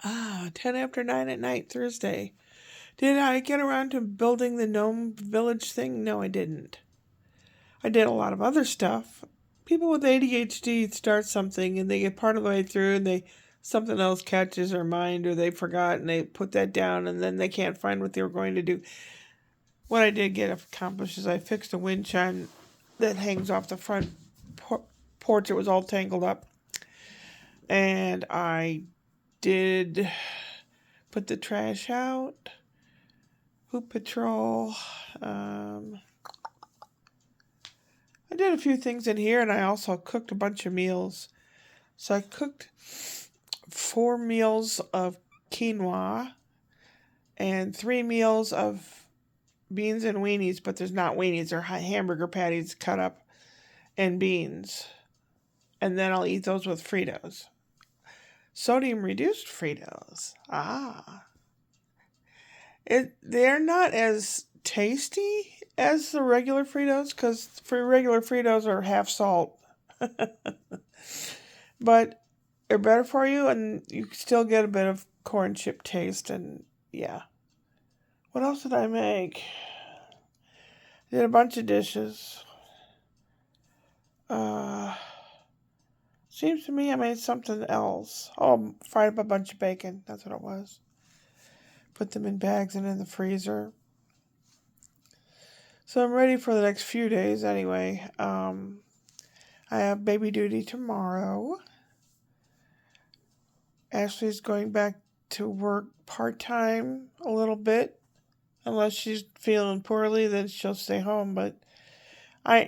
10 after 9 at night, Thursday. Did I get around to building the gnome village thing? No, I didn't. I did a lot of other stuff. People with ADHD start something and they get part of the way through and something else catches their mind or they forgot and they put that down and then they can't find what they were going to do. What I did get accomplished is I fixed a wind chime that hangs off the front porch. It was all tangled up. And I did put the trash out, poop patrol. I did a few things in here, and I also cooked a bunch of meals. So I cooked 4 meals of quinoa and 3 meals of beans and weenies, but there's not weenies. They're hamburger patties cut up and beans. And then I'll eat those with Fritos. Sodium-reduced Fritos. They're not as tasty as the regular Fritos, because regular Fritos are half salt. But they're better for you, and you still get a bit of corn chip taste, and yeah. What else did I make? Did a bunch of dishes. Seems to me I made something else. Oh, fried up a bunch of bacon. That's what it was. Put them in bags and in the freezer. So I'm ready for the next few days anyway. I have baby duty tomorrow. Ashley's going back to work part-time a little bit. Unless she's feeling poorly, then she'll stay home. But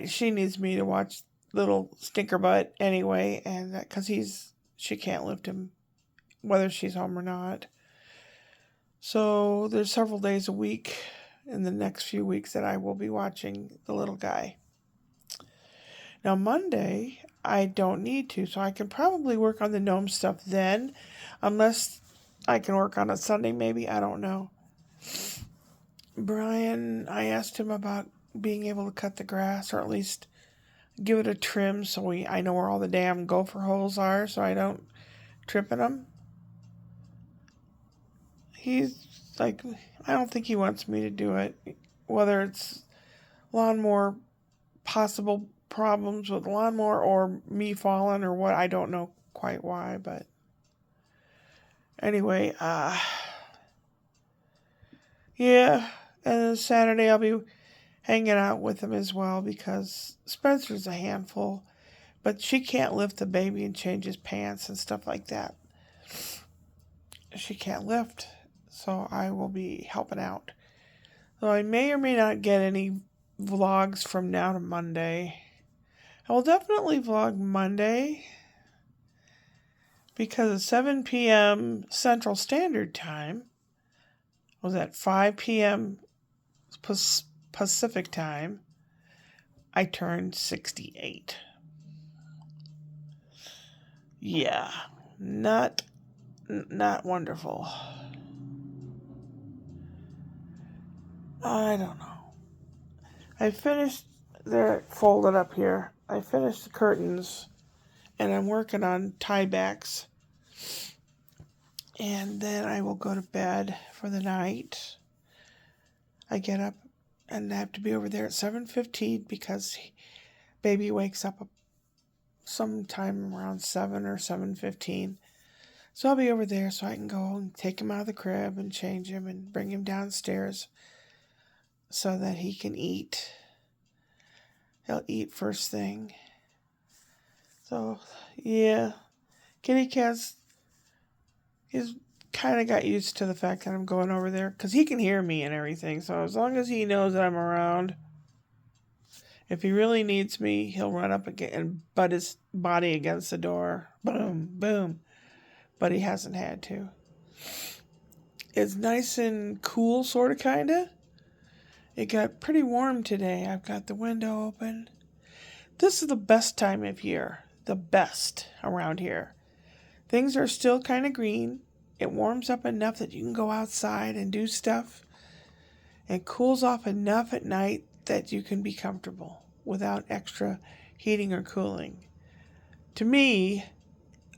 she needs me to watch little stinker butt anyway, and because she can't lift him whether she's home or not. So there's several days a week in the next few weeks that I will be watching the little guy. Now Monday I don't need to, so I can probably work on the gnome stuff then, unless I can work on it Sunday maybe. I don't know. Brian, I asked him about being able to cut the grass, or at least give it a trim so I know where all the damn gopher holes are so I don't trip in them. He's like, I don't think he wants me to do it. Whether it's lawnmower, possible problems with lawnmower or me falling or what, I don't know quite why, but anyway, yeah, and then Saturday I'll be hanging out with him as well because Spencer's a handful, but she can't lift the baby and change his pants and stuff like that. She can't lift, so I will be helping out. So I may or may not get any vlogs from now to Monday. I will definitely vlog Monday because at 7 p.m. Central Standard Time, was at 5 p.m. Pacific Time, I turned 68. Yeah, not wonderful. I don't know. I finished, they're folded up here. I finished the curtains and I'm working on tiebacks. And then I will go to bed for the night. I get up and I have to be over there at 7:15 because baby wakes up sometime around 7 or 7:15. So I'll be over there so I can go and take him out of the crib and change him and bring him downstairs so that he can eat. He'll eat first thing. So, yeah. Kitty Cat's, he's kind of got used to the fact that I'm going over there because he can hear me and everything. So as long as he knows that I'm around, if he really needs me, he'll run up again and butt his body against the door. Boom, boom. But he hasn't had to. It's nice and cool, sort of, kind of. It got pretty warm today. I've got the window open. This is the best time of year. The best around here. Things are still kind of green. It warms up enough that you can go outside and do stuff. And cools off enough at night that you can be comfortable without extra heating or cooling. To me,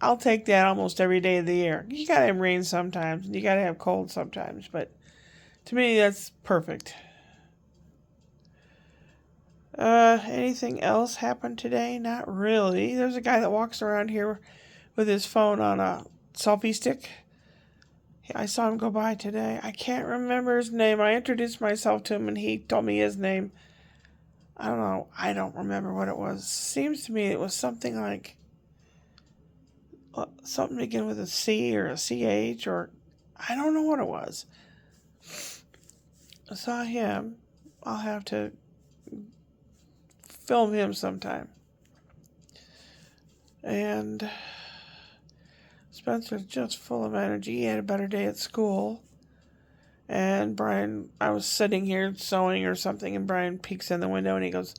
I'll take that almost every day of the year. You gotta have rain sometimes, and you gotta have cold sometimes, but to me, that's perfect. Anything else happened today? Not really. There's a guy that walks around here with his phone on a selfie stick. I saw him go by today. I can't remember his name. I introduced myself to him and he told me his name. I don't know. I don't remember what it was. Seems to me it was something like something begin with a C or a CH or I don't know what it was. I saw him. I'll have to film him sometime. And Spencer's just full of energy. He had a better day at school. And Brian, I was sitting here sewing or something, and Brian peeks in the window and he goes,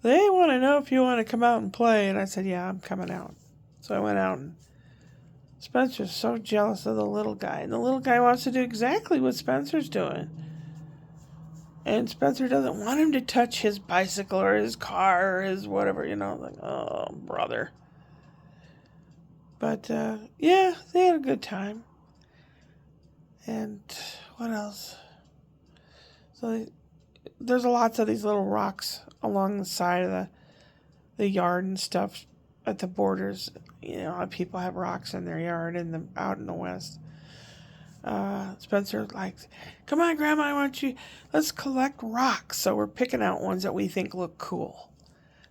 "They want to know if you want to come out and play." And I said, "Yeah, I'm coming out." So I went out, and Spencer's so jealous of the little guy. And the little guy wants to do exactly what Spencer's doing. And Spencer doesn't want him to touch his bicycle or his car or his whatever, like, oh, brother. But, yeah, they had a good time. And what else? So there's lots of these little rocks along the side of the yard and stuff at the borders. People have rocks in their yard out in the west. Spencer likes, "Come on, Grandma, let's collect rocks." So we're picking out ones that we think look cool.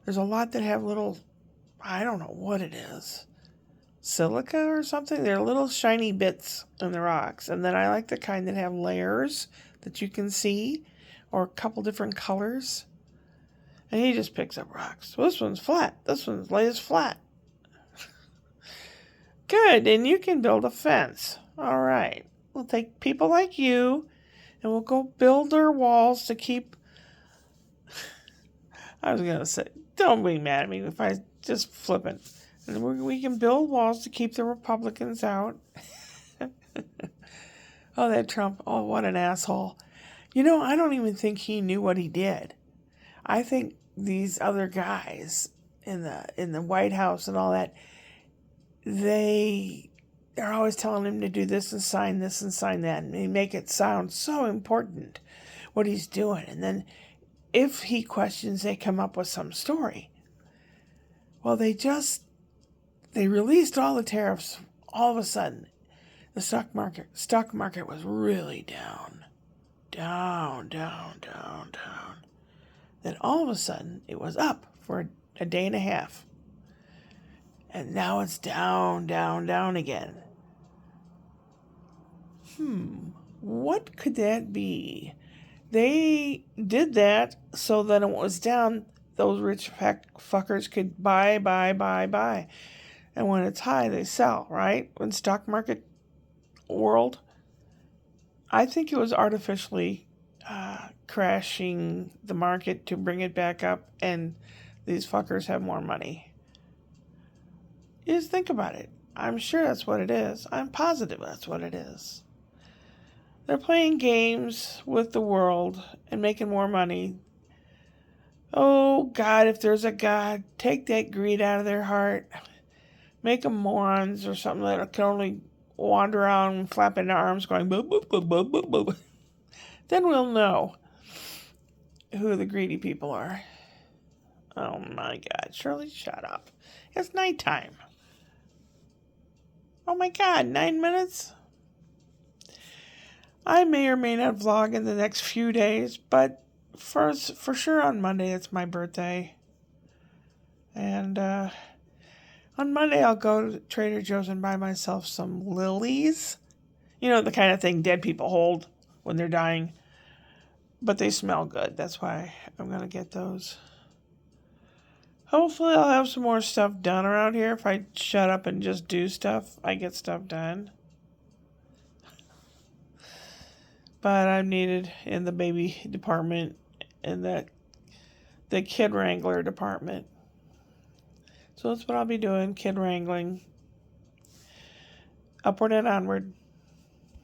There's a lot that have little, I don't know what it is, silica or something. They're little shiny bits in the rocks. And then I like the kind that have layers that you can see or a couple different colors. And he just picks up rocks. Well, this one's flat. This one's lays flat. Good, and you can build a fence. All right. We'll take people like you, and we'll go build their walls to keep... I was going to say, don't be mad at me if I just flip it. And we can build walls to keep the Republicans out. Oh, that Trump. Oh, what an asshole. I don't even think he knew what he did. I think these other guys in the White House and all that, they're always telling him to do this and sign that, and they make it sound so important what he's doing. And then if he questions, they come up with some story. Well, they released all the tariffs. All of a sudden, the stock market was really down. Down. Then all of a sudden, it was up for a day and a half. And now it's down again. What could that be? They did that so that it was down, those rich fuckers could buy. And when it's high, they sell, right? In stock market world, I think it was artificially crashing the market to bring it back up, and these fuckers have more money. Just think about it. I'm sure that's what it is. I'm positive that's what it is. They're playing games with the world and making more money. Oh, God, if there's a God, take that greed out of their heart. Make them morons or something that can only wander around flapping their arms going boop, boop, boop, boop, boop, boop. Then we'll know who the greedy people are. Oh, my God. Shirley, shut up. It's nighttime. Oh, my God, 9 minutes? I may or may not vlog in the next few days, but for sure on Monday, it's my birthday. And on Monday, I'll go to Trader Joe's and buy myself some lilies. The kind of thing dead people hold when they're dying. But they smell good. That's why I'm going to get those. Hopefully, I'll have some more stuff done around here. If I shut up and just do stuff, I get stuff done. But I'm needed in the baby department and the Kid Wrangler department. So that's what I'll be doing, Kid Wrangling. Upward and onward.